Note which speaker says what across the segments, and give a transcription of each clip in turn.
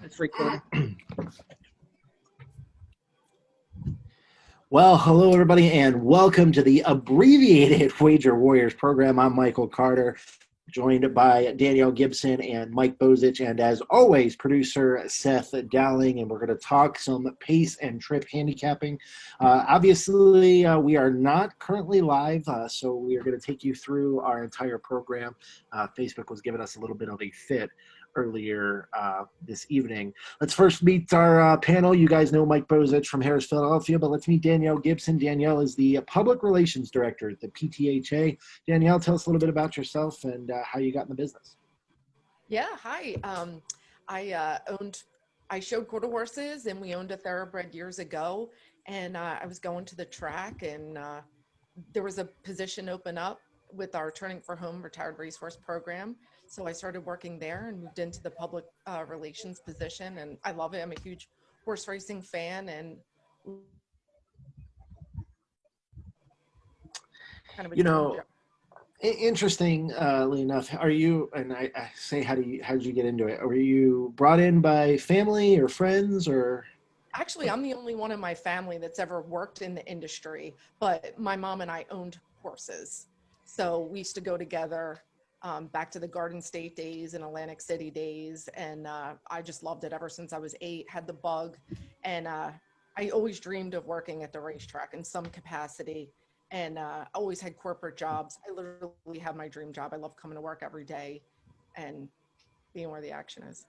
Speaker 1: It's recording.
Speaker 2: Well, hello, everybody, and welcome to the abbreviated Wager Warriors program. I'm Michael Carter, joined by Danielle Gibson and Mike Bozich, and as always, producer Seth Dowling, and we're going to talk some pace and trip handicapping. Obviously, we are not currently live, so we are going to take you through our entire program. Facebook was giving us a little bit of a fit earlier this evening. Let's first meet our panel. You guys know Mike Bozich from Harris, Philadelphia, but let's meet Danielle Gibson. Danielle is the Public Relations Director at the PTHA. Danielle, tell us a little bit about yourself and how you got in the business.
Speaker 3: Yeah, hi. I showed quarter horses, and we owned a thoroughbred years ago, and I was going to the track, and there was a position open up with our Turning for Home retired racehorse program. So I started working there and moved into the public relations position, and I love it. I'm a huge horse racing fan, and kind of a job.
Speaker 2: Interestingly enough, are you, and I say, how did you get into it? Were you brought in by family or friends, or?
Speaker 3: Actually, I'm the only one in my family that's ever worked in the industry, but my mom and I owned horses. So we used to go together back to the Garden State days and Atlantic City days. And I just loved it ever since I was 8, had the bug. And I always dreamed of working at the racetrack in some capacity. And always had corporate jobs. I literally have my dream job. I love coming to work every day and being where the action is.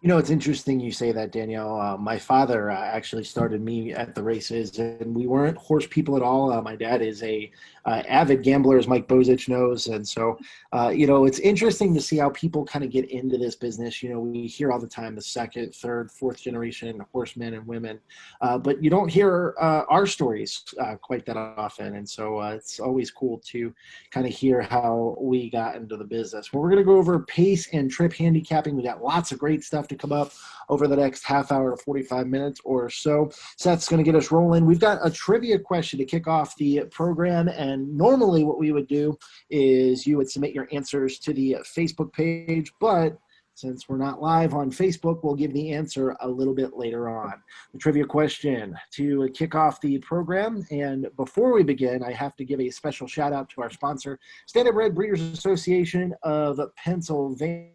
Speaker 2: You know, it's interesting you say that, Danielle. My father actually started me at the races, and we weren't horse people at all. My dad is a avid gambler, as Mike Bozich knows, and so, it's interesting to see how people kind of get into this business. You know, we hear all the time the second, third, fourth generation horsemen and women, but you don't hear our stories quite that often, and so it's always cool to kind of hear how we got into the business. Well, we're going to go over pace and trip handicapping. We got lots of great stuff to come up over the next half hour to 45 minutes or so. Seth's going to get us rolling. We've got a trivia question to kick off the program, and normally what we would do is you would submit your answers to the Facebook page, but since we're not live on Facebook, we'll give the answer a little bit later on. The trivia question to kick off the program, and before we begin, I have to give a special shout out to our sponsor, Standardbred Breeders Association of Pennsylvania.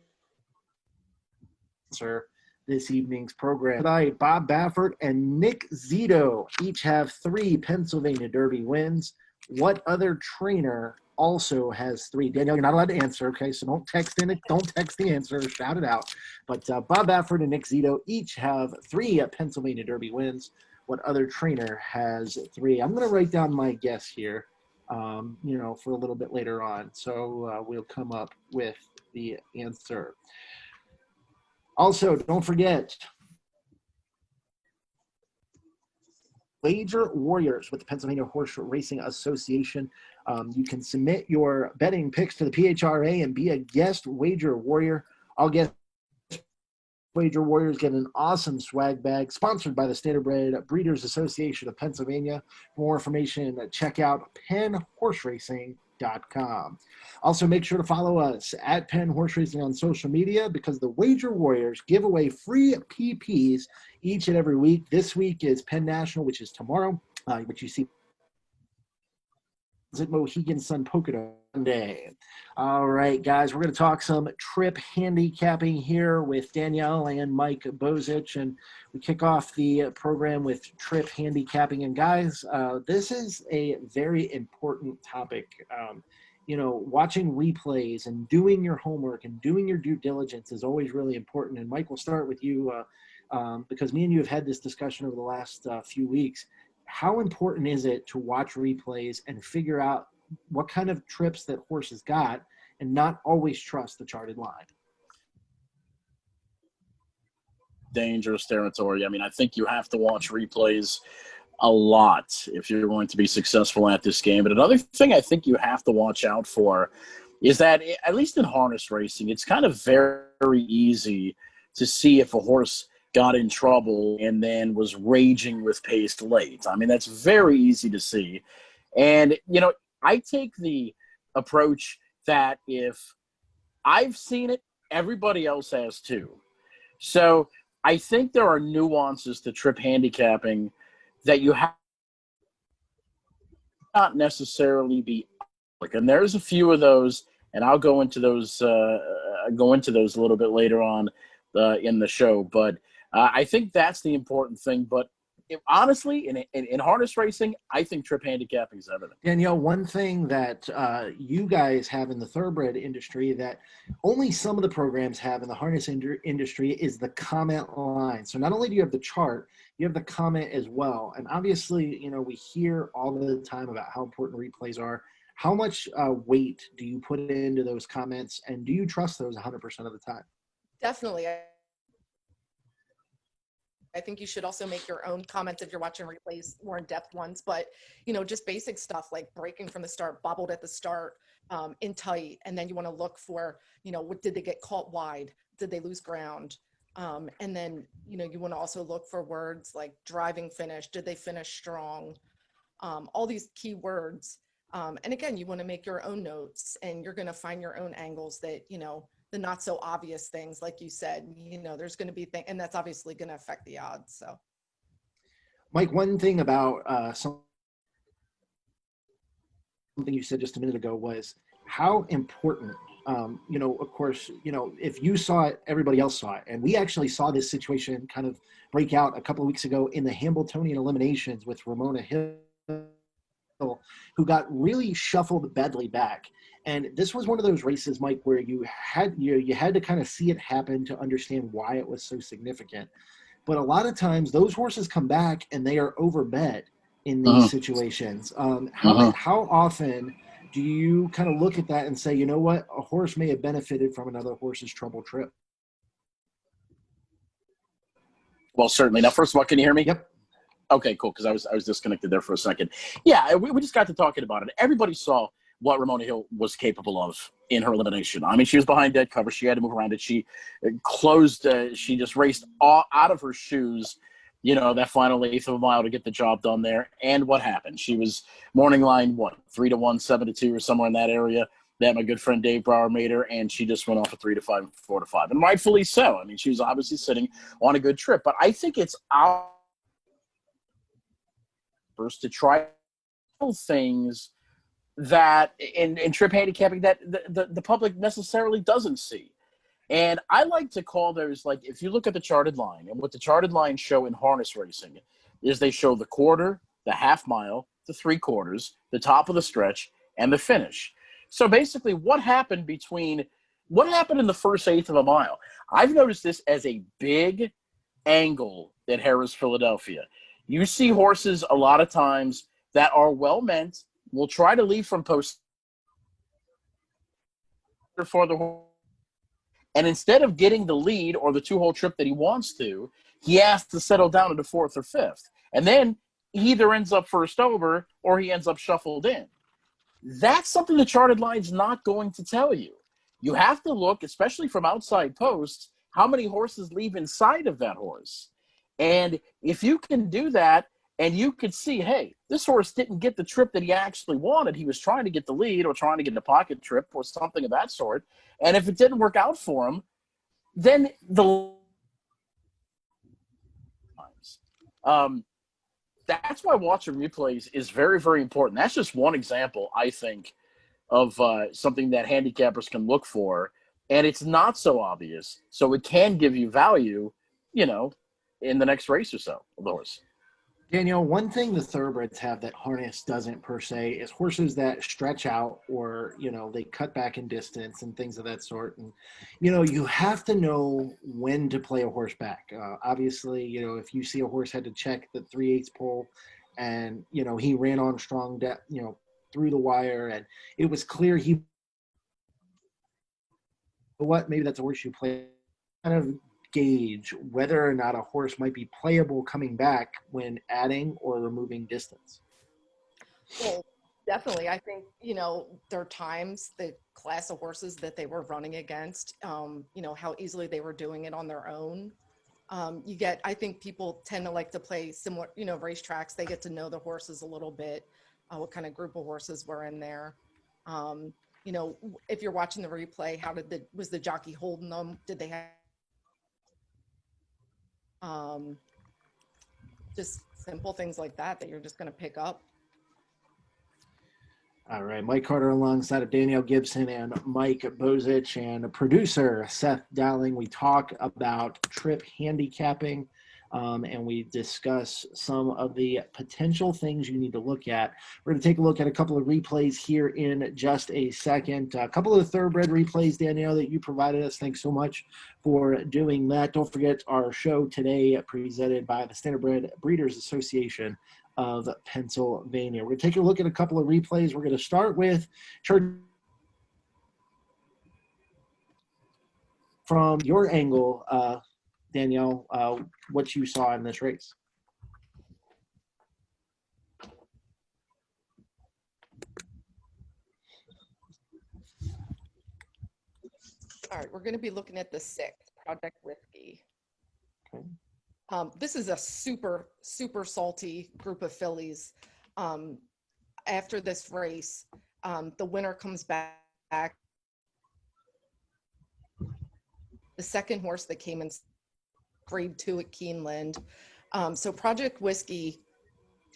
Speaker 2: This evening's program. Tonight, Bob Baffert and Nick Zito each have 3 Pennsylvania Derby wins. What other trainer also has 3? Danielle, you're not allowed to answer, okay? So don't text the answer, shout it out. But Bob Baffert and Nick Zito each have 3 Pennsylvania Derby wins. What other trainer has 3? I'm going to write down my guess here, for a little bit later on. So we'll come up with the answer. Also, don't forget, Wager Warriors with the Pennsylvania Horse Racing Association. You can submit your betting picks to the PHRA and be a guest Wager Warrior. All guest Wager Warriors get an awesome swag bag sponsored by the Standardbred Breeders Association of Pennsylvania. For more information, check out PennHorseRacing.com. Also, make sure to follow us at Penn Horse Racing on social media, because the Wager Warriors give away free PPs each and every week. This week is Penn National, which is tomorrow, which you see at Mohegan Sun Polka Day. All right, guys, we're going to talk some trip handicapping here with Danielle and Mike Bozich, and we kick off the program with trip handicapping. And guys, this is a very important topic. Watching replays and doing your homework and doing your due diligence is always really important. And Mike, we'll start with you because me and you have had this discussion over the last few weeks. How important is it to watch replays and figure out what kind of trips that horses got and not always trust the charted line?
Speaker 4: Dangerous territory. I mean, I think you have to watch replays a lot if you're going to be successful at this game. But another thing I think you have to watch out for is that, at least in harness racing, it's kind of very, very easy to see if a horse got in trouble and then was raging with pace late. I mean, that's very easy to see. And, I take the approach that if I've seen it, everybody else has too. So I think there are nuances to trip handicapping that you have not necessarily be like, and there's a few of those, and I'll go into those a little bit later on in the show. But I think that's the important thing. But honestly, in harness racing, I think trip handicapping is everything.
Speaker 2: Danielle, one thing that you guys have in the thoroughbred industry that only some of the programs have in the harness industry is the comment line. So not only do you have the chart, you have the comment as well. And obviously, we hear all the time about how important replays are. How much weight do you put into those comments, and do you trust those 100% of the time?
Speaker 3: Definitely. I think you should also make your own comments if you're watching replays, more in-depth ones, but just basic stuff like breaking from the start, bobbled at the start, in tight, and then you want to look for, what did they get caught wide? Did they lose ground? And then, you want to also look for words like driving finish. Did they finish strong? All these key words. And again, you want to make your own notes, and you're going to find your own angles that, the not so obvious things, like you said, there's going to be things, and that's obviously going to affect the odds. So,
Speaker 2: Mike, one thing about something you said just a minute ago was how important, of course, if you saw it, everybody else saw it. And we actually saw this situation kind of break out a couple of weeks ago in the Hambletonian eliminations with Ramona Hill, who got really shuffled badly back. And this was one of those races, Mike, where you had to kind of see it happen to understand why it was so significant. But a lot of times those horses come back and they are overbet in these situations. How often do you kind of look at that and say, you know what, a horse may have benefited from another horse's trouble trip?
Speaker 4: Well, certainly. Now, first of all, can you hear me?
Speaker 2: Yep.
Speaker 4: Okay, cool, because I was disconnected there for a second. Yeah, we just got to talking about it. Everybody saw what Ramona Hill was capable of in her elimination. I mean, she was behind dead cover. She had to move around it. She closed. She just raced out of her shoes, that final eighth of a mile to get the job done there. And what happened? She was morning line, 3-1, 7-2, or somewhere in that area. That my good friend Dave Brower made her, and she just went off a 3-5, 4-5. And rightfully so. I mean, she was obviously sitting on a good trip. But I think it's our to try things that in trip handicapping that the public necessarily doesn't see. And I like to call those, like, if you look at the charted line, and what the charted lines show in harness racing is they show the quarter, the half mile, the 3/4, the top of the stretch, and the finish. So basically what happened in the first eighth of a mile? I've noticed this as a big angle at Harrah's Philadelphia. You see horses a lot of times that are well-meant, will try to leave from post for the horse. And instead of getting the lead or the two-hole trip that he wants to, he has to settle down into fourth or fifth. And then he either ends up first over or he ends up shuffled in. That's something the charted line's not going to tell you. You have to look, especially from outside posts, how many horses leave inside of that horse. And if you can do that, and you could see, hey, this horse didn't get the trip that he actually wanted. He was trying to get the lead or trying to get a pocket trip or something of that sort. And if it didn't work out for him, then that's why watching replays is very, very important. That's just one example, I think, of something that handicappers can look for. And it's not so obvious. So it can give you value, in the next race or so of the horse.
Speaker 2: Danielle, one thing the thoroughbreds have that harness doesn't per se is horses that stretch out or, they cut back in distance and things of that sort. And, you have to know when to play a horse back. Obviously, if you see a horse had to check the 3/8 pole and, he ran on strong, through the wire and it was clear maybe that's a horse you play kind of gauge whether or not a horse might be playable coming back when adding or removing distance.
Speaker 3: Well, definitely. I think, there are times the class of horses that they were running against, how easily they were doing it on their own. I think people tend to like to play similar, racetracks. They get to know the horses a little bit, what kind of group of horses were in there. If you're watching the replay, was the jockey holding them? Did they have Um, just simple things like that you're just going to pick up.
Speaker 2: All right, Mike Carter alongside of Danielle Gibson and Mike Bozich and producer Seth Dowling. We talk about trip handicapping, and we discuss some of the potential things you need to look at. We're going to take a look at a couple of replays here in just a second. A couple of the thoroughbred replays, Danielle, that you provided us. Thanks so much for doing that. Don't forget our show today presented by the Standardbred Breeders Association of Pennsylvania. We're going to take a look at a couple of replays. We're going to start with from your angle, Danielle, what you saw in this race.
Speaker 3: All right, we're going to be looking at the 6th, Project Whiskey.
Speaker 2: Okay.
Speaker 3: This is a super, super salty group of fillies. After this race, the winner comes back. The second horse that came in grade 2 at Keeneland. So Project Whiskey,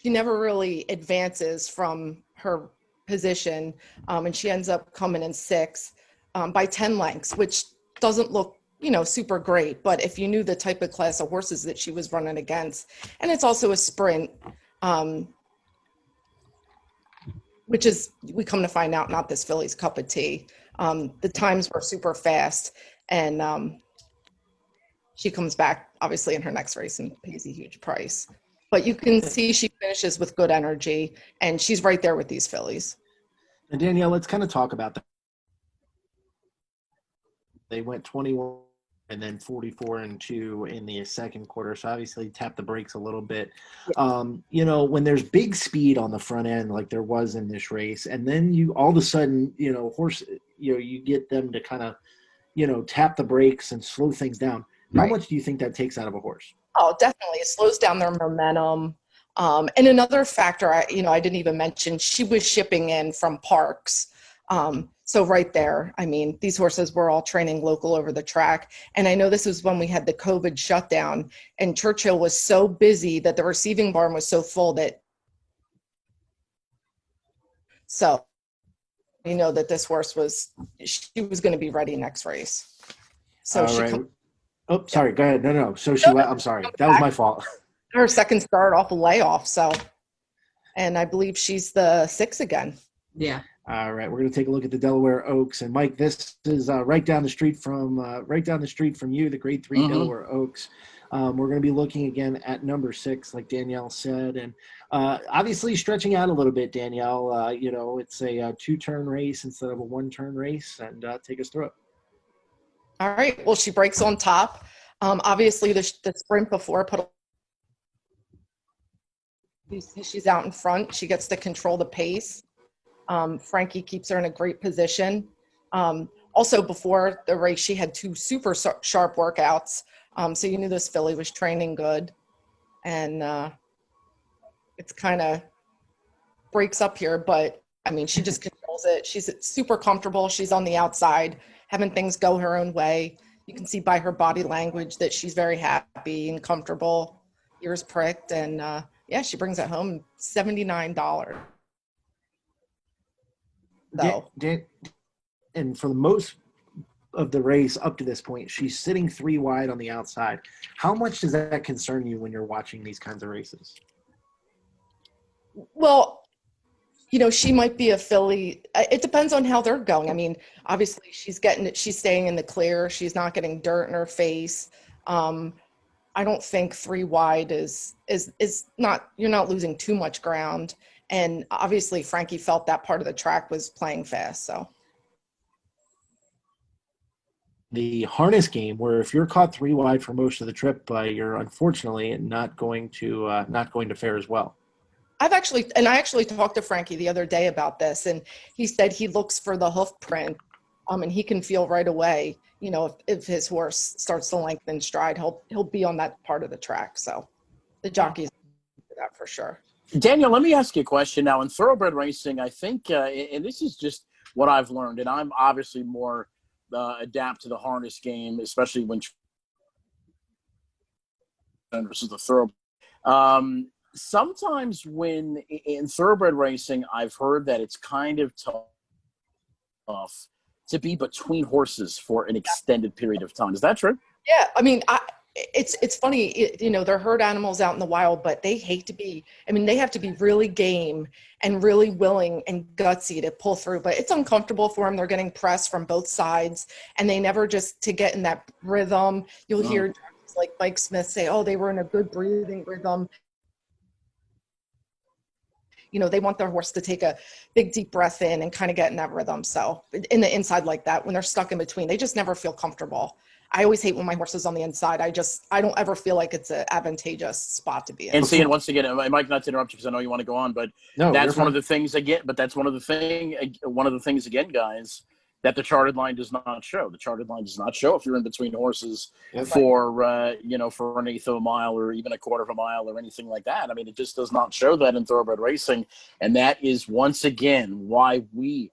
Speaker 3: she never really advances from her position, and she ends up coming in 6th by 10 lengths, which doesn't look super great, but if you knew the type of class of horses that she was running against, and it's also a sprint, which is, we come to find out, not this filly's cup of tea. The times were super fast, and she comes back obviously in her next race and pays a huge price. But you can see she finishes with good energy, and she's right there with these fillies.
Speaker 2: And Danielle, let's kind of talk about that. They went 21 and then 44-2 in the second quarter. So obviously tap the brakes a little bit. When there's big speed on the front end, like there was in this race, and then you all of a sudden, you get them to kind of, tap the brakes and slow things down. How much do you think that takes out of a horse?
Speaker 3: Oh, definitely. It slows down their momentum. And another factor, I didn't even mention, she was shipping in from Parks. So right there, I mean, these horses were all training local over the track. And I know this was when we had the COVID shutdown, and Churchill was so busy that the receiving barn was so full that, so that this horse she was going to be ready next race. So
Speaker 2: all right. Oh, sorry. Yeah. Go ahead. No. So I'm sorry. That was my fault.
Speaker 3: Her second start off a layoff. So, and I believe she's the 6 again.
Speaker 1: Yeah.
Speaker 2: All right, we're going to take a look at the Delaware Oaks, and Mike, this is right down the street from you, the Grade 3 Delaware Oaks. We're going to be looking again at number 6, like Danielle said, and obviously stretching out a little bit. Danielle, it's a 2-turn race instead of a 1-turn race, and take us through it.
Speaker 3: All right. Well, she breaks on top. Obviously, the sprint before she's out in front. She gets to control the pace. Frankie keeps her in a great position. Also, before the race, she had 2 super sharp workouts. So you knew this filly was training good. And it's kind of breaks up here, but I mean, she just controls it. She's super comfortable. She's on the outside, having things go her own way. You can see by her body language that she's very happy and comfortable, ears pricked. And she brings it home $79. So.
Speaker 2: And for the most of the race up to this point, she's sitting 3 wide on the outside. How much does that concern you when you're watching these kinds of races?
Speaker 3: Well, she might be a filly. It depends on how they're going. I mean, obviously she's staying in the clear. She's not getting dirt in her face. I don't think 3 wide is not, you're not losing too much ground. And obviously Frankie felt that part of the track was playing fast. So
Speaker 2: the harness game, where if you're caught 3 wide for most of the trip, you're unfortunately not going to fare as well.
Speaker 3: I actually talked to Frankie the other day about this, and he said he looks for the hoof print, and he can feel right away, if his horse starts to lengthen stride, he'll be on that part of the track. So the jockeys do that for sure.
Speaker 4: Daniel, let me ask you a question now. In thoroughbred racing, I think, and this is just what I've learned, and I'm obviously more adapt to the harness game, especially when versus the thoroughbred. Sometimes when in thoroughbred racing, I've heard that it's kind of tough to be between horses for an extended period of time. Is that true?
Speaker 3: Yeah, I mean, it's funny, you know, they're herd animals out in the wild, but they hate to be, I mean, they have to be really game and really willing and gutsy to pull through, but it's uncomfortable for them. They're getting pressed from both sides, and they never just to get in that rhythm. You'll hear like Mike Smith say, oh, they were in a good breathing rhythm. You know, they want their horse to take a big, deep breath in and kind of get in that rhythm. So in the inside like that, when they're stuck in between, they just never feel comfortable. I always hate when my horse is on the inside. I don't ever feel like it's an advantageous spot to be in.
Speaker 4: And see, and once again, Mike, not to interrupt you because I know you want to go on, but
Speaker 2: No,
Speaker 4: that's one of the things again. But that's one of the things again, guys, that the charted line does not show. The charted line does not show if you're in between horses for you know, for an eighth of a mile or even a quarter of a mile or anything like that. I mean, it just does not show that in thoroughbred racing, and that is once again why we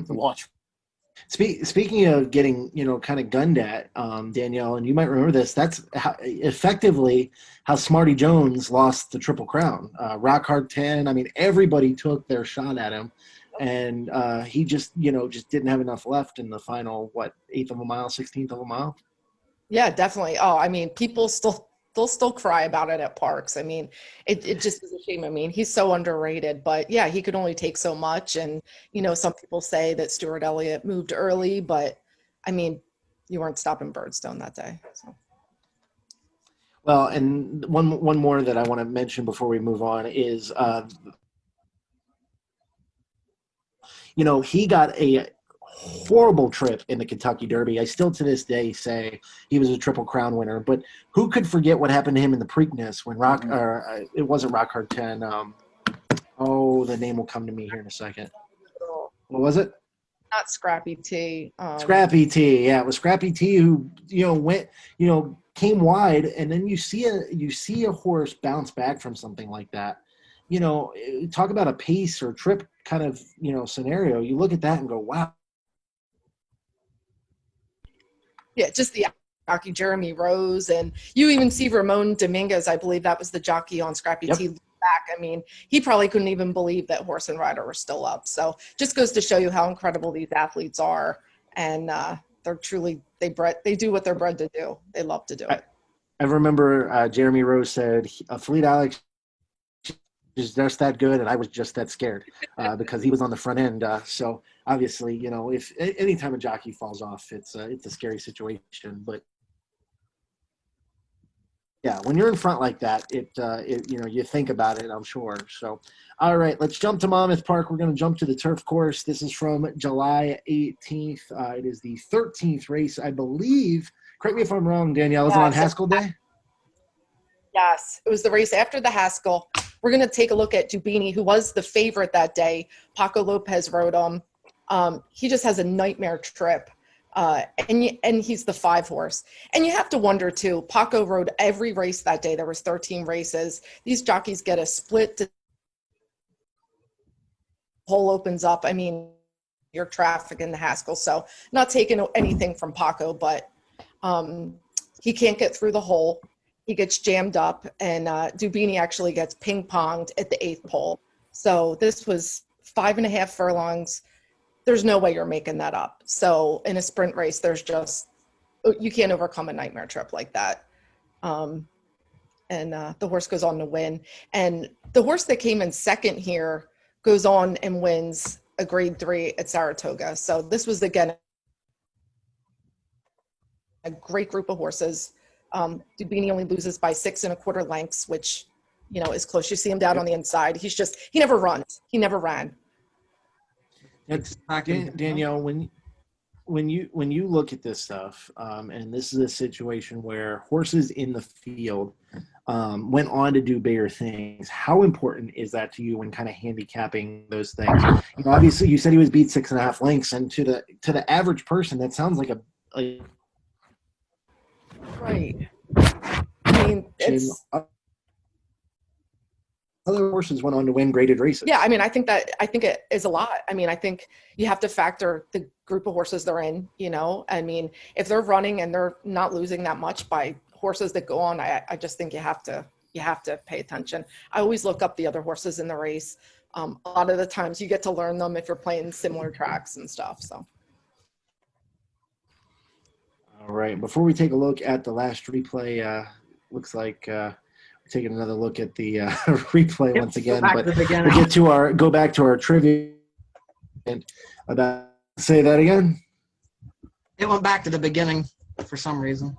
Speaker 4: watch.
Speaker 2: Speaking of getting, you know, kind of gunned at, Danielle, and you might remember this, that's effectively how Smarty Jones lost the Triple Crown. Rock Hard 10, I mean, everybody took their shot at him, and he just, you know, just didn't have enough left in the final, eighth of a mile, 16th of a mile?
Speaker 3: Yeah, definitely. Oh, I mean, they'll still cry about it at parks. I mean, it just is a shame. I mean, he's so underrated, but yeah, he could only take so much. And, you know, some people say that Stuart Elliott moved early, but I mean, you weren't stopping Birdstone that day. So.
Speaker 2: Well, and one more that I want to mention before we move on is, you know, he got a horrible trip in the Kentucky Derby. I still to this day say he was a Triple Crown winner, but who could forget what happened to him in the Preakness when it wasn't Rock Hard 10. The name will come to me here in a second. What was it?
Speaker 3: Not Scrappy T.
Speaker 2: Scrappy T. Yeah, it was Scrappy T who, you know, went, you know, came wide, and then you see a horse bounce back from something like that. You know, talk about a pace or trip kind of, you know, scenario. You look at that and go, wow.
Speaker 3: Yeah, just the jockey Jeremy Rose, and you even see Ramon Dominguez, I believe that was the jockey on Scrappy T back. I mean, he probably couldn't even believe that horse and rider were still up. So just goes to show you how incredible these athletes are, and they're truly they do what they're bred to do. They love to do it.
Speaker 2: I remember Jeremy Rose said, Fleet Alex is just that good, and I was just that scared because he was on the front end. So obviously, you know, if anytime a jockey falls off, it's a scary situation. But yeah, when you're in front like that, it you know, you think about it, I'm sure. So, all right, let's jump to Monmouth Park. We're going to jump to the turf course. This is from July 18th. It is the 13th race, I believe. Correct me if I'm wrong, Danielle. Is it on Haskell Day?
Speaker 3: Yes, it was the race after the Haskell. We're going to take a look at Dubini, who was the favorite that day. Paco Lopez rode him. He just has a nightmare trip, and he's the 5 horse. And you have to wonder, too, Paco rode every race that day. There was 13 races. These jockeys get a split. Hole opens up. I mean, your traffic in the Haskell. So not taking anything from Paco, but he can't get through the hole. He gets jammed up, and Dubini actually gets ping-ponged at the 8th hole. So this was 5.5 furlongs. There's no way you're making that up. So in a sprint race, you can't overcome a nightmare trip like that. And the horse goes on to win. And the horse that came in second here goes on and wins a grade 3 at Saratoga. So this was, again, a great group of horses. Dubini only loses by 6 1/4 lengths, which, you know, is close. You see him down on the inside. He never runs. He never ran.
Speaker 2: It's Danielle, when you look at this stuff, and this is a situation where horses in the field went on to do bigger things. How important is that to you when kind of handicapping those things? You know, obviously, you said he was beat 6.5 lengths, and to the average person, that sounds like a
Speaker 3: right. I mean,
Speaker 2: other horses went on to win graded races.
Speaker 3: Yeah, I mean, I think it is a lot. I mean, I think you have to factor the group of horses they're in, you know. I mean, if they're running and they're not losing that much by horses that go on, I just think you have to pay attention. I always look up the other horses in the race. A lot of the times you get to learn them if you're playing similar tracks and stuff. So.
Speaker 2: All right. Before we take a look at the last replay, looks like we're taking another look at the replay once again. But we'll go back to our trivia. And say that again.
Speaker 1: It went back to the beginning for some reason.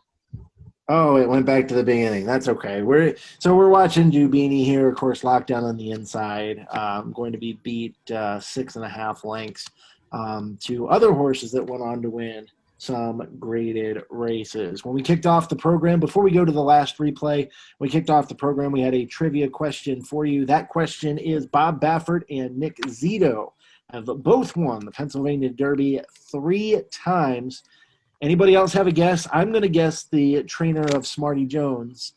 Speaker 2: Oh, it went back to the beginning. That's okay. We're watching Dubini here, of course, locked down on the inside. Going to be beat 6.5 lengths to other horses that went on to win some graded races. When we kicked off the program, before we go to the last replay, we had a trivia question for you. That question is Bob Baffert and Nick Zito have both won the Pennsylvania Derby 3 times. Anybody else have a guess? I'm going to guess the trainer of Smarty Jones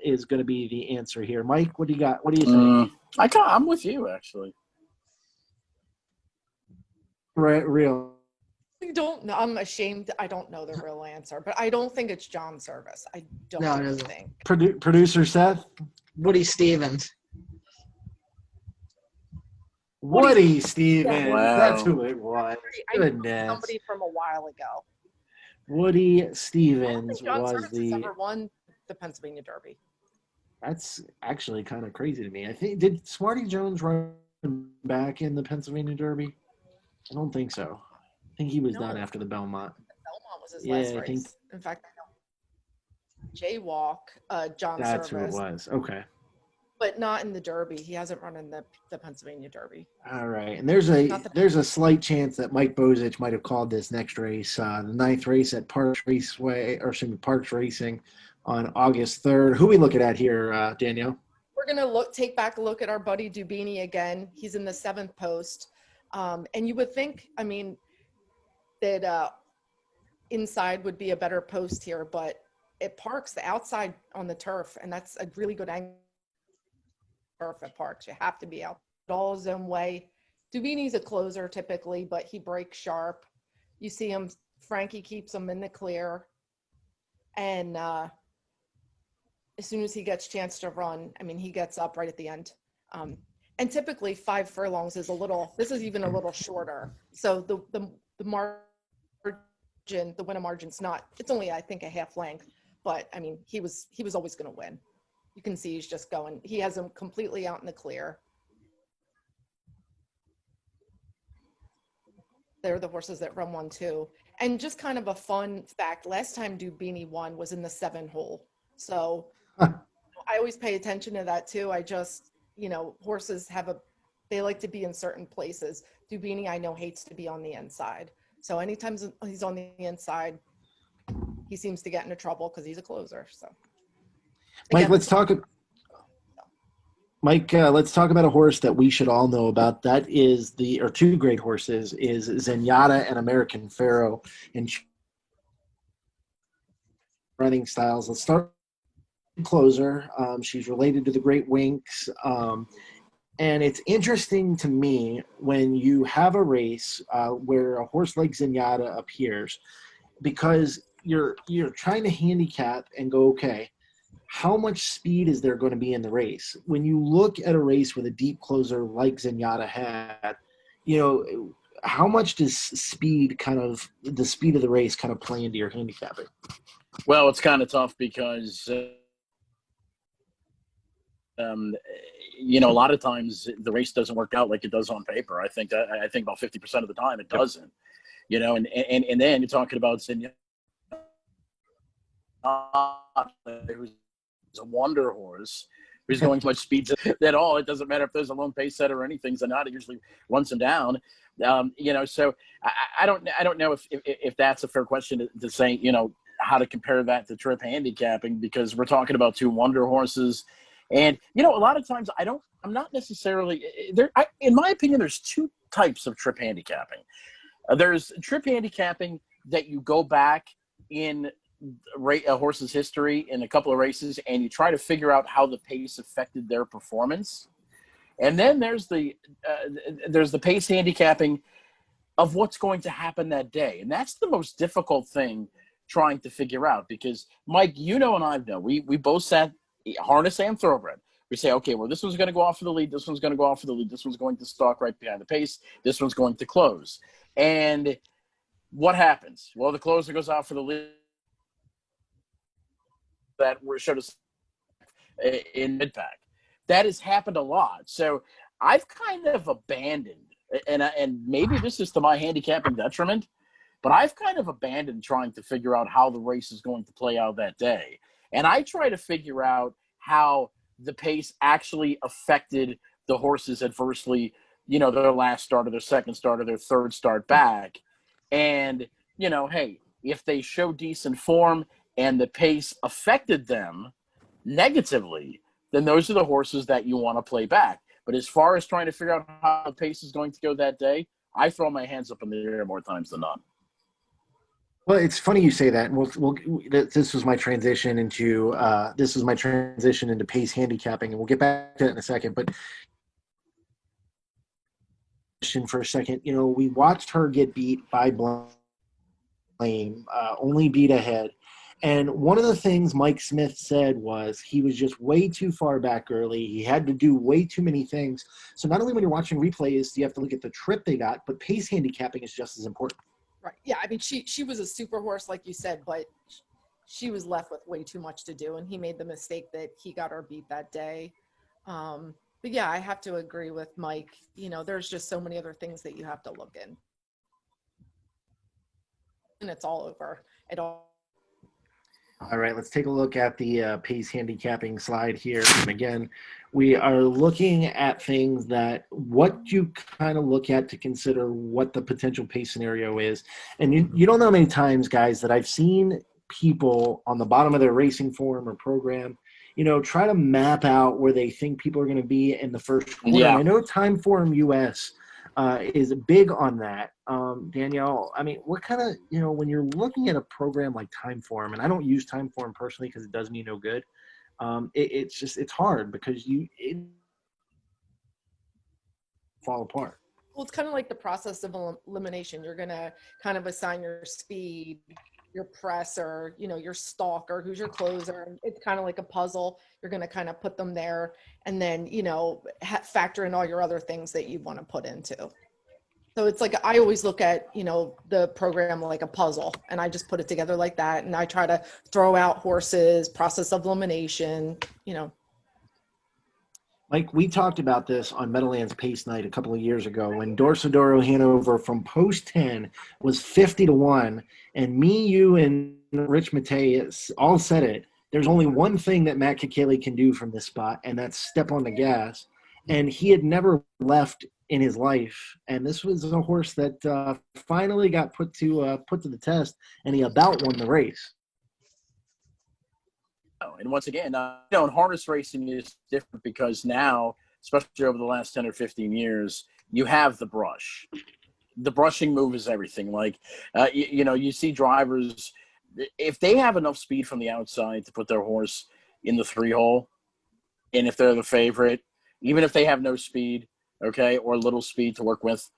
Speaker 2: is going to be the answer here. Mike, what do you got? What do you think?
Speaker 4: I'm with you, actually.
Speaker 2: Right, real.
Speaker 3: I don't know. I'm ashamed. I don't know the real answer, but I don't think it's John Service. I don't think.
Speaker 2: Producer Seth?
Speaker 1: Woody Stevens.
Speaker 2: Woody Stevens.
Speaker 4: Wow.
Speaker 2: That's who it was. Goodness.
Speaker 3: Somebody from a while ago.
Speaker 2: Woody Stevens
Speaker 3: John
Speaker 2: was
Speaker 3: Service has ever won the Pennsylvania Derby.
Speaker 2: That's actually kind of crazy to me. I think, did Smarty Jones run back in the Pennsylvania Derby? I don't think so. I think he was done after the Belmont.
Speaker 3: Belmont was his last race. In fact, Jaywalk, John Service.
Speaker 2: That's who it was. Okay.
Speaker 3: But not in the Derby. He hasn't run in the Pennsylvania Derby.
Speaker 2: All right. And there's a slight chance that Mike Bozich might have called this next race, the 9th race at Parks Racing on August 3rd. Who are we looking at here, Danielle?
Speaker 3: We're going to take back a look at our buddy Dubini again. He's in the 7th post. And you would think, I mean, that inside would be a better post here, but it parks the outside on the turf, and that's a really good angle. Turf at Parks. You have to be out all his own way. Dubini's a closer typically, but he breaks sharp. You see him, Frankie keeps him in the clear. And as soon as he gets a chance to run, I mean, he gets up right at the end. And typically 5 furlongs is this is even a little shorter. So the margin, the winning margin's it's only, I think, a half length, but I mean, he was always going to win. You can see he's just going. He has him completely out in the clear. They're the horses that run 1-2. And just kind of a fun fact, last time Dubini won was in the 7 hole. So I always pay attention to that too. I just, horses they like to be in certain places. Dubini, I know, hates to be on the inside. So anytime he's on the inside, he seems to get into trouble because he's a closer. So.
Speaker 2: Mike, let's talk about a horse that we should all know about. That is two great horses is Zenyatta and American Pharoah in running styles. Let's start with the closer. She's related to the Great Winks. And it's interesting to me when you have a race where a horse like Zenyatta appears, because you're trying to handicap and go, okay, how much speed is there going to be in the race? When you look at a race with a deep closer like Zenyatta had, how much does the speed of the race kind of play into your handicapping?
Speaker 4: Well, it's kind of tough because, a lot of times the race doesn't work out like it does on paper. I think about 50% of the time it doesn't, and then you're talking about Zenyatta, who's a wonder horse who's going much speed at all. It doesn't matter if there's a lone pace setter or anything. Zenyatta usually runs him down. So I don't know if that's a fair question to say, how to compare that to trip handicapping, because we're talking about 2 wonder horses. And, a lot of times I'm not necessarily there. In my opinion, there's 2 types of trip handicapping. There's trip handicapping that you go back in a horse's history in a couple of races and you try to figure out how the pace affected their performance. And then there's the pace handicapping of what's going to happen that day. And that's the most difficult thing trying to figure out, because Mike, you know, and I know, we both sat harness and thoroughbred. We say, okay, well, this one's going to go off for the lead. This one's going to go off for the lead. This one's going to stalk right behind the pace. This one's going to close. And what happens? Well, the closer goes out for the lead. That showed us in mid-pack. That has happened a lot. So I've kind of abandoned, and maybe this is to my handicapping detriment, but I've kind of abandoned trying to figure out how the race is going to play out that day. And I try to figure out how the pace actually affected the horses adversely, you know, their last start or their second start or their third start back. And, you know, hey, if they show decent form and the pace affected them negatively, then those are the horses that you want to play back. But as far as trying to figure out how the pace is going to go that day, I throw my hands up in the air more times than not.
Speaker 2: Well, it's funny you say that. This was my transition into pace handicapping, and we'll get back to that in a second. But for a second, you know, we watched her get beat by Blame, only beat ahead. And one of the things Mike Smith said was he was just way too far back early. He had to do way too many things. So not only when you're watching replays, do you have to look at the trip they got, but pace handicapping is just as important.
Speaker 3: Right. Yeah. I mean, she was a super horse, like you said, but she was left with way too much to do. And he made the mistake that he got her beat that day. But yeah, I have to agree with Mike. You know, there's just so many other things that you have to look in. And it's all over.
Speaker 2: All right, let's take a look at the pace handicapping slide here. And again, we are looking at things that what you kind of look at to consider what the potential pace scenario is. And you don't know how many times, guys, that I've seen people on the bottom of their racing form or program, you know, try to map out where they think people are going to be in the first quarter.
Speaker 4: Yeah.
Speaker 2: And I know Timeform US is big on that. Danielle, I mean, what kind of, you know, when you're looking at a program like Timeform, and I don't use Timeform personally because it does me no good. It's hard because it fall apart.
Speaker 3: Well, it's kind of like the process of elimination. You're going to kind of assign your speed, your presser, you know, your stalker, who's your closer. It's kind of like a puzzle. You're going to kind of put them there and then, you know, factor in all your other things that you want to put into. So it's like, I always look at, you know, the program like a puzzle, and I just put it together like that. And I try to throw out horses, process of elimination, you know.
Speaker 2: Mike, we talked about this on Meadowlands Pace Night a couple of years ago when Dorsadoro Hanover from post 10 was 50-1, and me, you, and Rich Matei all said it. There's only one thing that Matt Kikele can do from this spot, and that's step on the gas. And he had never left in his life, and this was a horse that finally got put to the test, and he about won the race.
Speaker 4: And once again, you know, in harness racing is different because now, especially over the last 10 or 15 years, you have the brush. The brushing move is everything. Like, you know, you see drivers, if they have enough speed from the outside to put their horse in the 3-hole, and if they're the favorite, even if they have no speed, okay, or little speed to work with,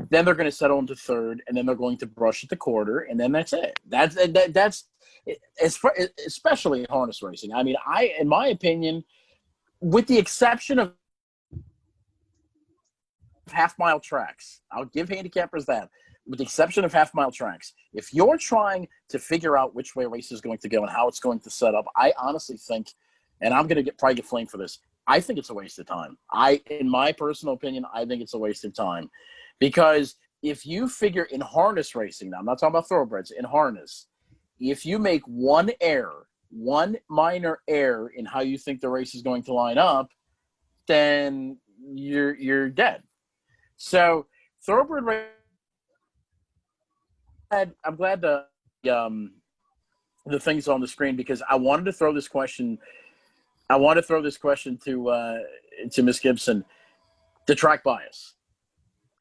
Speaker 4: then they're going to settle into third, and then they're going to brush at the quarter, and then that's it. That's especially in harness racing. I mean, in my opinion, with the exception of half-mile tracks, I'll give handicappers that. With the exception of half-mile tracks, if you're trying to figure out which way a race is going to go and how it's going to set up, I honestly think, and I'm going to probably get flamed for this, I think it's a waste of time. In my personal opinion, I think it's a waste of time. Because if you figure in harness racing, now I'm not talking about thoroughbreds, in harness, if you make one error, one minor error in how you think the race is going to line up, then you're dead. So thoroughbred race, I'm glad the thing's on the screen because I wanted to throw this question. I want to throw this question to Miss Gibson, the track bias.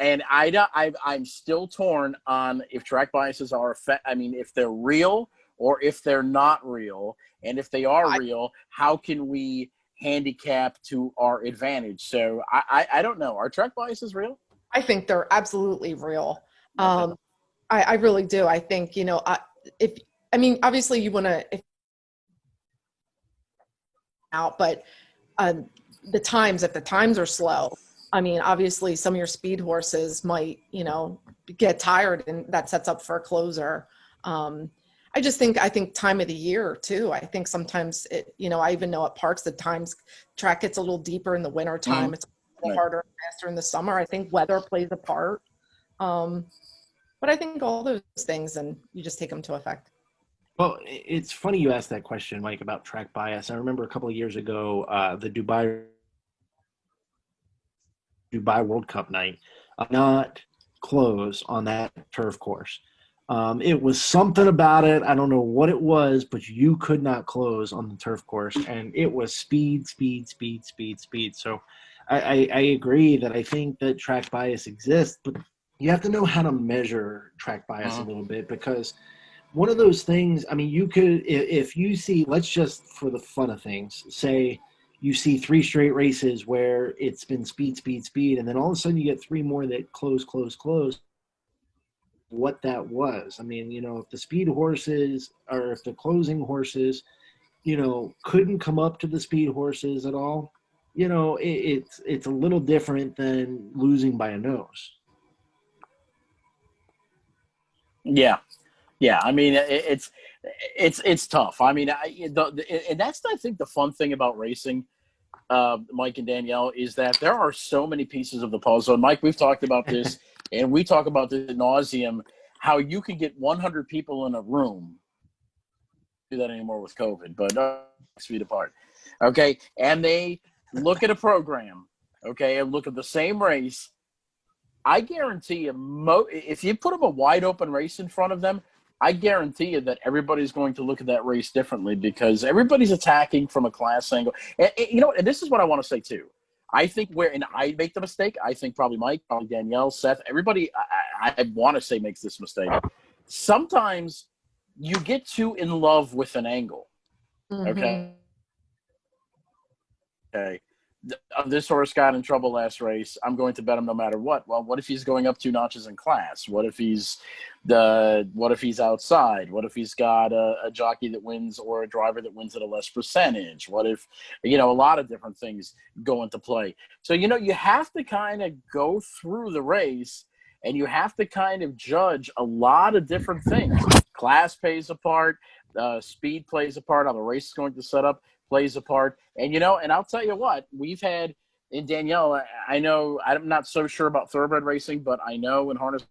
Speaker 4: And I'm still torn on if track biases are if they're real or if they're not real. And if they are real, how can we handicap to our advantage? So I don't know. Are track biases real?
Speaker 3: I think they're absolutely real. I really do. I think, obviously you want to out, but if the times are slow, obviously some of your speed horses might, get tired, and that sets up for a closer. I think time of the year too. I think sometimes I even know at parks, the track gets a little deeper in the winter time. It's a little harder and faster in the summer. I think weather plays a part. But I think all those things, and you just take them to effect.
Speaker 2: Well, it's funny you asked that question, Mike, about track bias. I remember a couple of years ago, the Dubai World Cup night, not close on that turf course. It was something about it. I don't know what it was, but you could not close on the turf course, and it was speed. So I agree that I think that track bias exists, but you have to know how to measure track bias a little bit, because one of those things, you could, if you see, let's just for the fun of things, say you see 3 straight races where it's been speed, and then all of a sudden you get 3 more that close, what that was. If the speed horses, or if the closing horses, couldn't come up to the speed horses at all, it's a little different than losing by a nose.
Speaker 4: Yeah. It's tough. And that's, I think, the fun thing about racing, Mike and Danielle, is that there are so many pieces of the puzzle. And Mike, we've talked about this, and we talk about this ad nauseum, how you can get 100 people in a room. Do that anymore with COVID, but 6 feet apart. Okay, and they look at a program. Okay, and look at the same race. I guarantee you, if you put them a wide open race in front of them, I guarantee you that everybody's going to look at that race differently, because everybody's attacking from a class angle. And this is what I want to say too. I think and I make the mistake, I think probably Mike, probably Danielle, Seth, everybody, I want to say makes this mistake. Sometimes you get too in love with an angle. Okay. Okay. This horse got in trouble last race. I'm going to bet him no matter what. Well, what if he's going up 2 notches in class? What if he's outside? What if he's got a jockey that wins, or a driver that wins at a less percentage? What if, a lot of different things go into play. So, you have to kind of go through the race, and you have to kind of judge a lot of different things. Class plays a part. Speed plays a part. How the race is going to set up plays a part. And, and I'll tell you what, we've had, in Danielle, I know, I'm not so sure about thoroughbred racing, but I know in harness,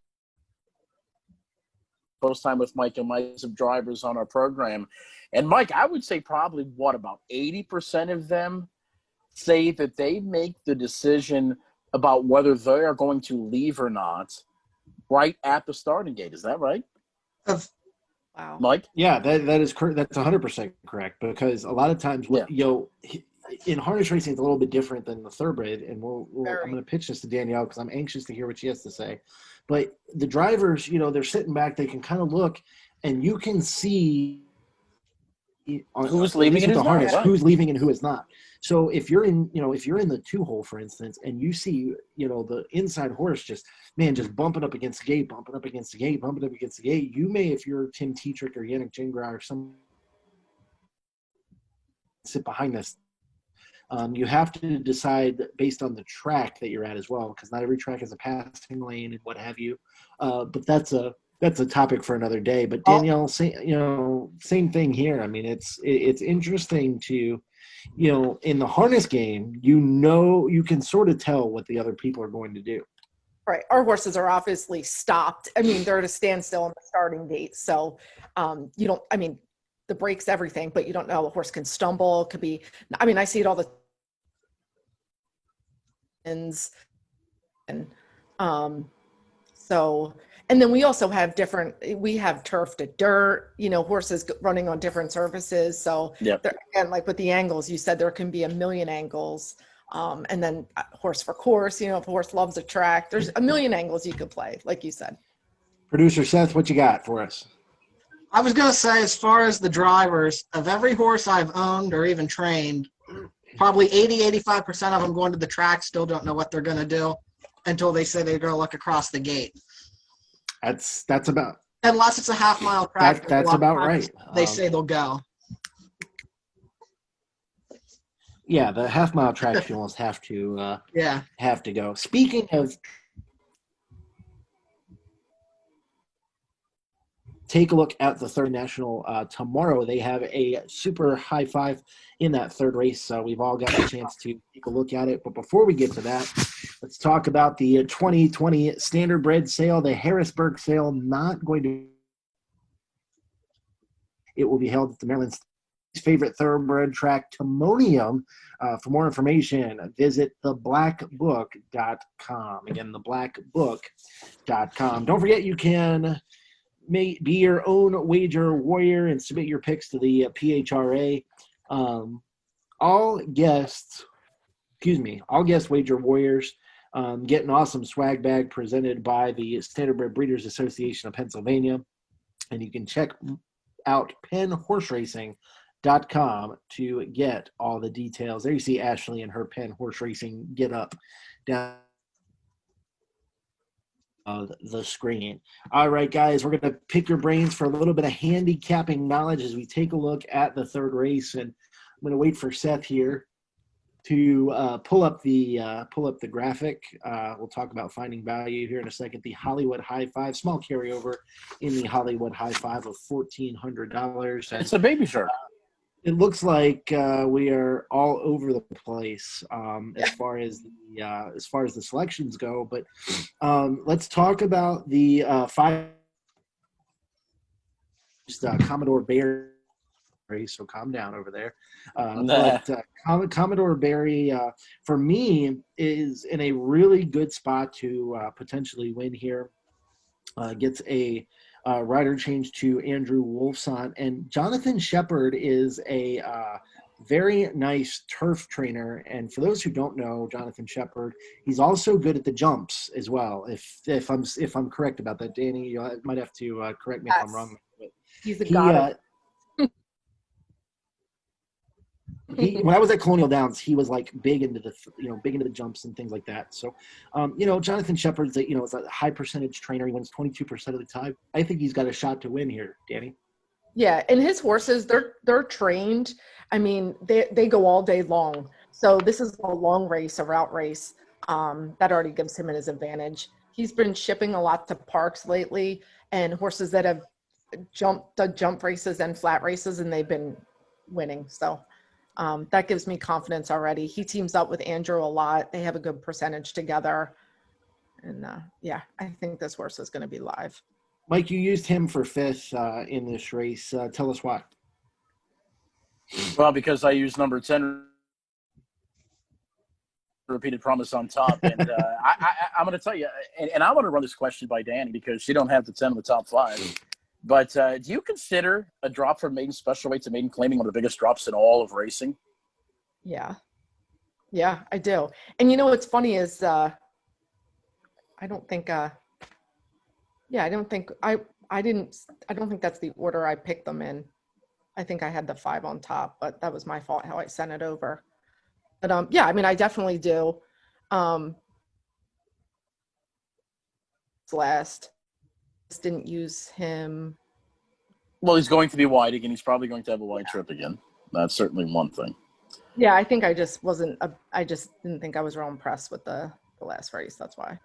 Speaker 4: most time with Mike and Mike, some drivers on our program. And Mike, I would say probably about 80% of them say that they make the decision about whether they are going to leave or not right at the starting gate. Is that right?
Speaker 3: Wow.
Speaker 4: Mike?
Speaker 2: Yeah, that is correct. That's 100% correct, because a lot of times, in harness racing, it's a little bit different than the thoroughbred, and I'm going to pitch this to Danielle because I'm anxious to hear what she has to say. But the drivers, they're sitting back, they can kind of look, and you can see
Speaker 4: who's leaving and who's
Speaker 2: harness,
Speaker 4: not,
Speaker 2: who's leaving and who is not. So if you're in the 2-hole, for instance, and you see, the inside horse just bumping up against the gate, you may, if you're Tim Tetrick or Yannick Gingras or some, sit behind this. You have to decide based on the track that you're at as well, because not every track is a passing lane and what have you. But that's a topic for another day. But Danielle, same thing here. It's interesting to, in the harness game, you can sort of tell what the other people are going to do.
Speaker 3: Right. Our horses are obviously stopped. They're at a standstill on the starting gate. So the brake's everything, but you don't know, a horse can stumble. It could be, I see it all the and and then we also have we have turf to dirt, horses running on different surfaces. So again, like with the angles, you said there can be a million angles. And then horse for course, if a horse loves a track, there's a million angles you could play, like you said.
Speaker 2: Producer Seth, what you got for us?
Speaker 1: I was going to say, as far as the drivers, of every horse I've owned or even trained, probably 85% of them going to the track still don't know what they're going to do until they say they're going to look across the gate.
Speaker 2: That's about
Speaker 1: unless it's a half-mile track.
Speaker 2: that's about right.
Speaker 1: They say they'll go.
Speaker 2: Yeah, the half-mile tracks you almost have to go. Speaking of, take a look at the third national tomorrow. They have a super high five in that third race. So we've all got a chance to take a look at it. But before we get to that, let's talk about the 2020 Standardbred sale, the Harrisburg sale. It will be held at the Maryland favorite thoroughbred track, Timonium. For more information, visit theblackbook.com. Again, theblackbook.com. Don't forget, you can be your own wager warrior and submit your picks to the PTHA. All guest wager warriors get an awesome swag bag presented by the Standardbred Breeders Association of Pennsylvania. And you can check out PennHorseRacing.com to get all the details. There you see Ashley and her Penn Horse Racing get up down the screen. All right, guys, we're going to pick your brains for a little bit of handicapping knowledge as we take a look at the third race. And I'm going to wait for Seth here to pull up the graphic. We'll talk about finding value here in a second. The Hollywood High Five, small carryover in the Hollywood High Five of $1,400.
Speaker 4: It's a baby shark.
Speaker 2: It looks like we are all over the place as far as the selections go. But let's talk about the Commodore Barry. So calm down over there. But Commodore Barry, for me, is in a really good spot to potentially win here. Gets a rider change to Andrew Wolfson. And Jonathan Shepard is a very nice turf trainer. And for those who don't know Jonathan Shepard, he's also good at the jumps as well. If I'm correct about that, Dani, you might have to correct me if I'm wrong. But
Speaker 3: he's a god.
Speaker 2: When I was at Colonial Downs, he was like big into the jumps and things like that. So, Jonathan Shepard's is a high percentage trainer. He wins 22% of the time. I think he's got a shot to win here, Dani.
Speaker 3: Yeah, and his horses, they're trained. I mean, they go all day long. So this is a long race, a route race. That already gives him his advantage. He's been shipping a lot to parks lately, and horses that have done jump races and flat races, and they've been winning. So. That gives me confidence already. He teams up with Andrew a lot. They have a good percentage together. And I think this horse is going to be live.
Speaker 2: Mike, you used him for fifth in this race. Tell us why.
Speaker 4: Well, because I used number 10, Repeated Promise on top. And I'm going to tell you, and I want to run this question by Dani because she don't have the 10 in the top 5. But do you consider a drop from maiden special weight to maiden claiming one of the biggest drops in all of racing?
Speaker 3: Yeah, I do. And what's funny is I don't think that's the order I picked them in. I think I had the 5 on top, but that was my fault how I sent it over. But I definitely do. Last. Didn't use him.
Speaker 4: Well, he's going to be wide again. He's probably going to have a wide trip again. That's certainly one thing.
Speaker 3: Yeah, I think I just didn't think I was real impressed with the last race. That's why.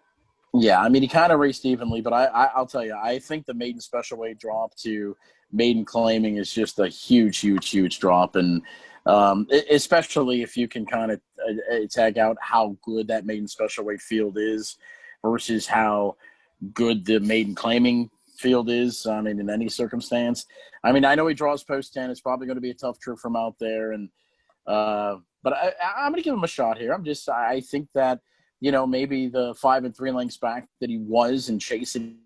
Speaker 4: Yeah, I mean, he kind of raced evenly, but I'll tell you, I think the maiden special weight drop to maiden claiming is just a huge, huge, huge drop. And especially if you can kind of tag out how good that maiden special weight field is versus how good the maiden claiming field is. I mean, in any circumstance. I mean, I know he draws post 10. It's probably going to be a tough trip from out there. And but I'm going to give him a shot here. I think that, maybe the 5 and 3 lengths back that he was and chasing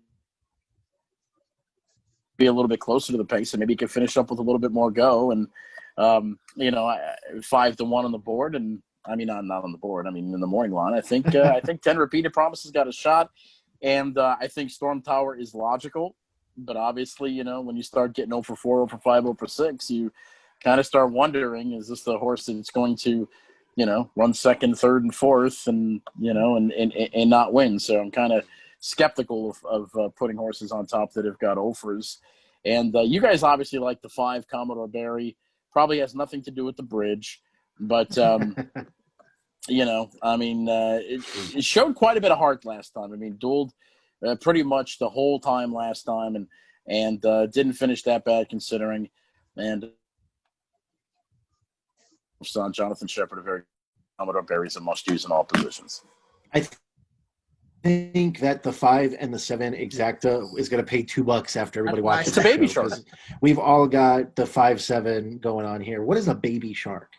Speaker 4: be a little bit closer to the pace, and maybe he could finish up with a little bit more go. And 5-1 on the board, and I mean, not on the board. I mean, in the morning line, I think 10 Repeated Promises got a shot. And I think Storm Tower is logical, but obviously, when you start getting 0 for 4, 0 for 5, 0 for 6, you kind of start wondering, is this the horse that's going to, run second, third, and fourth, and and not win? So I'm kind of skeptical of putting horses on top that have got offers. And you guys obviously like the 5 Commodore Barry. Probably has nothing to do with the bridge, but you know, I mean, it showed quite a bit of heart last time. I mean, dueled pretty much the whole time last time, and didn't finish that bad considering. And son Jonathan Shepard, a very Commodore Barry's a must use in all positions.
Speaker 2: I think that the 5 and the 7 Exacta is going to pay $2 after everybody watches.
Speaker 4: It's a baby
Speaker 2: show,
Speaker 4: shark.
Speaker 2: We've all got the 5-7 going on here. What is a baby shark?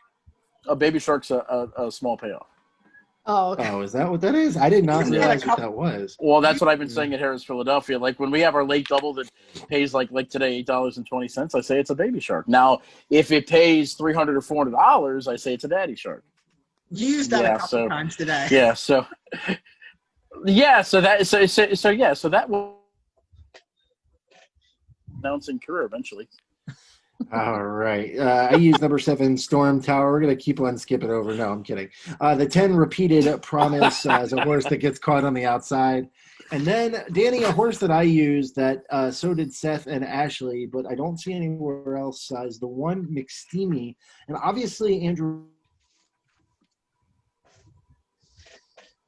Speaker 4: A baby shark's a small payoff.
Speaker 3: Oh, okay.
Speaker 2: Oh, is that what that is? I did not realize what that was.
Speaker 4: Well, that's what I've been saying at Harris Philadelphia. Like when we have our late double that pays like today $8.20, I say it's a baby shark. Now, if it pays $300 or $400, I say it's a daddy shark.
Speaker 1: You used that a couple times today.
Speaker 4: Yeah, so that will announcing career eventually.
Speaker 2: All right. I use number 7, Storm Tower. We're going to keep on skipping over. No, I'm kidding. The 10, Repeated Promise as a horse that gets caught on the outside. And then, Dani, a horse that I use that so did Seth and Ashley, but I don't see anywhere else, is the 1, McSteamy. And obviously, Andrew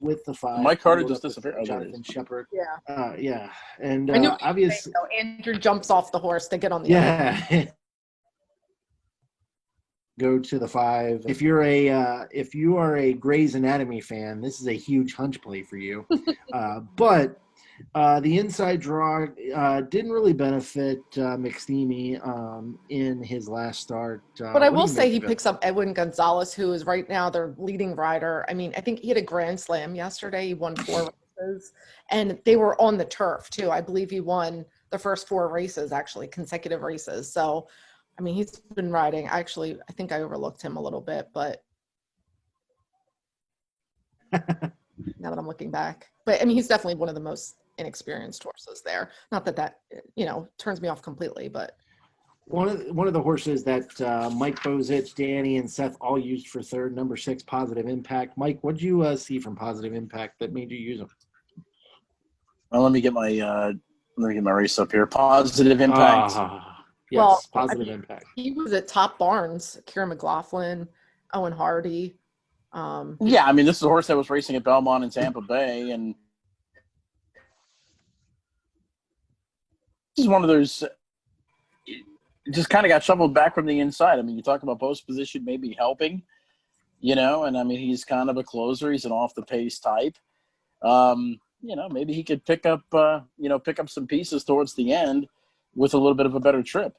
Speaker 2: with the 5.
Speaker 4: Mike Carter just disappeared.
Speaker 2: Jonathan Shepard.
Speaker 3: Yeah.
Speaker 2: Yeah. And
Speaker 3: I knew what you were
Speaker 2: obviously.
Speaker 3: saying, though. Andrew jumps off the horse to get on the
Speaker 2: Yeah. Go to the 5. If you are a Grey's Anatomy fan, this is a huge hunch play for you. But the inside draw didn't really benefit McSteamy in his last start.
Speaker 3: But I will say he picks up Edwin Gonzalez, who is right now their leading rider. I mean, I think he had a Grand Slam yesterday. He won 4 races, and they were on the turf too. I believe he won the first 4 races, actually, consecutive races. So, I mean, he's been riding. Actually, I think I overlooked him a little bit, but now that I'm looking back. But, I mean, he's definitely one of the most inexperienced horses there. Not that turns me off completely, but.
Speaker 2: One of the horses that Mike Bozich, Dani, and Seth all used for third, number 6, Positive Impact. Mike, what did you see from Positive Impact that made you use him?
Speaker 4: Well, let me get my race up here. Positive Impact.
Speaker 2: Yes,
Speaker 3: well,
Speaker 2: Positive Impact.
Speaker 3: He was at Top Barns, Kieran McLaughlin, Owen Hardy.
Speaker 4: Yeah, I mean, this is a horse that was racing at Belmont and Tampa Bay, and this is one of those just kind of got shoveled back from the inside. I mean, you talk about post position maybe helping, and I mean, he's kind of a closer. He's an off-the-pace type. Maybe he could pick up some pieces towards the end with a little bit of a better trip.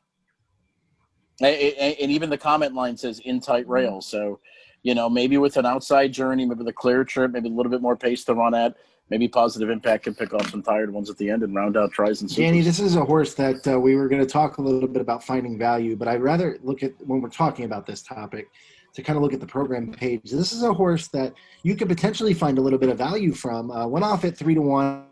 Speaker 4: And even the comment line says in tight rails. So, maybe with an outside journey, maybe the clear trip, maybe a little bit more pace to run at, maybe Positive Impact can pick off some tired ones at the end and round out tries and supers.
Speaker 2: Dani, this is a horse that we were going to talk a little bit about finding value, but I'd rather look at, when we're talking about this topic, to kind of look at the program page. This is a horse that you could potentially find a little bit of value from. Went off at 3-1.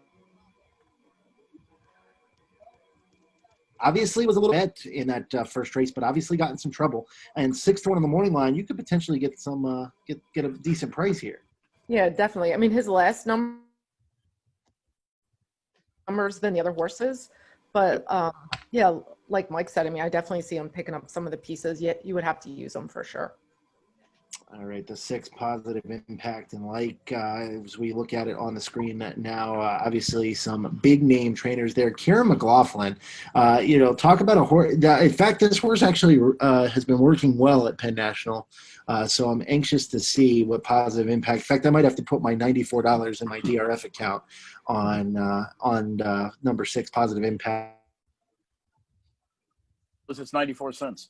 Speaker 2: Obviously was a little bit in that first race, but obviously got in some trouble. And 6-1 on the morning line, you could potentially get some get a decent price here.
Speaker 3: Yeah, definitely. I mean, his last numbers than the other horses, but yeah, like Mike said, I mean, I definitely see him picking up some of the pieces. Yet you would have to use them for sure.
Speaker 2: All right, the 6, Positive Impact, and as we look at it on the screen now, obviously some big name trainers there. Kieran McLaughlin, talk about a horse. In fact, this horse actually has been working well at Penn National, so I'm anxious to see what Positive Impact. In fact, I might have to put my $94 in my DRF account on number 6, Positive Impact.
Speaker 4: It's 94 cents.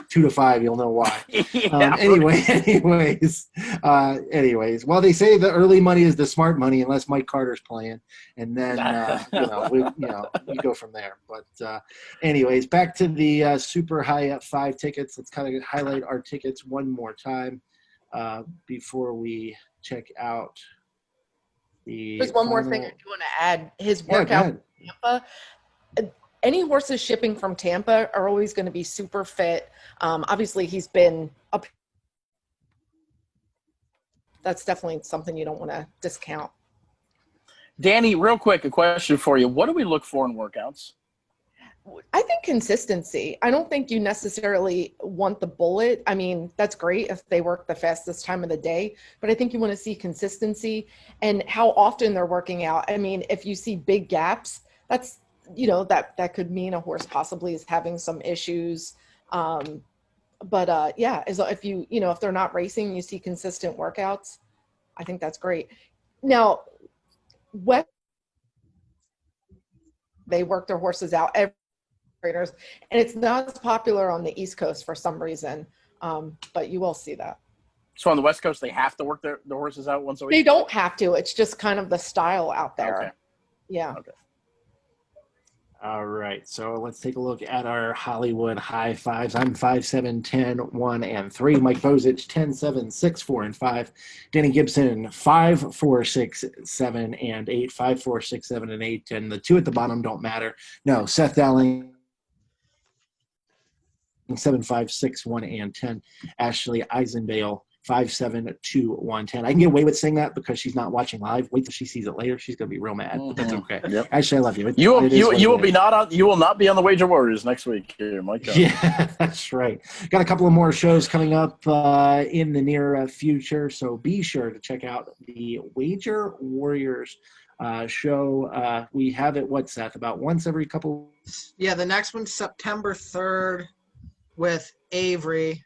Speaker 2: 2 to 5, you'll know why.
Speaker 4: Yeah,
Speaker 2: anyways, well, they say the early money is the smart money unless Mike Carter's playing, and then we go from there. But anyways, back to the super high up 5 tickets. Let's kind of highlight our tickets one more time before we check out the.
Speaker 3: There's one more thing I do want to add. His workout in Tampa. Any horses shipping from Tampa are always going to be super fit. Obviously, he's been up. That's definitely something you don't want to discount.
Speaker 4: Dani, real quick, a question for you. What do we look for in workouts?
Speaker 3: I think consistency. I don't think you necessarily want the bullet. I mean, that's great if they work the fastest time of the day, but I think you want to see consistency and how often they're working out. I mean, if you see big gaps, that's, that could mean a horse possibly is having some issues. Yeah, if if they're not racing, you see consistent workouts. I think that's great. Now, they work their horses out every trainers, and it's not as popular on the East Coast for some reason, but you will see that.
Speaker 4: So on the West Coast, they have to work their horses out once a week?
Speaker 3: They don't have to. It's just kind of the style out there.
Speaker 4: Okay.
Speaker 3: Yeah.
Speaker 4: Okay.
Speaker 2: All right, so let's take a look at our Hollywood high fives. I'm 5'7", 10, 1, and 3. Mike Bozich, 10, 7, 6, 4, and 5. Danny Gibson, 5, 4, 6, 7, and 8. 5, 4, 6, 7, and 8. And the two at the bottom don't matter. No, Seth Dowling, 7, 5, 6, 1, and 10. Ashley Eisenbale, 5, 7, 2, 1, 10. I can get away with saying that because she's not watching live. Wait till she sees it later. She's gonna be real mad, but that's okay.
Speaker 4: Yep.
Speaker 2: Actually, I love you.
Speaker 4: You will not be on the Wager Warriors next week here, Mike.
Speaker 2: Yeah, that's right. Got a couple of more shows coming up in the near future, so be sure to check out the Wager Warriors show. We have it, Seth, about once every couple.
Speaker 1: Yeah, the next one's September 3rd with Avery.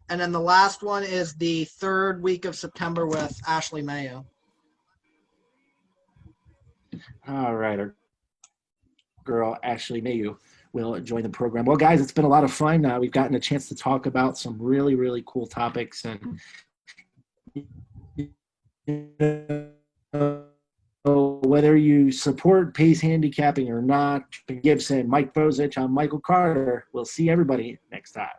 Speaker 1: And then the last one is the third week of September with Ashley Mayo.
Speaker 2: All right. Our girl, Ashley Mayo, will join the program. Well, guys, it's been a lot of fun. We've gotten a chance to talk about some really, really cool topics. And whether you support pace handicapping or not, Gibson, Mike Bozich, I'm Michael Carter. We'll see everybody next time.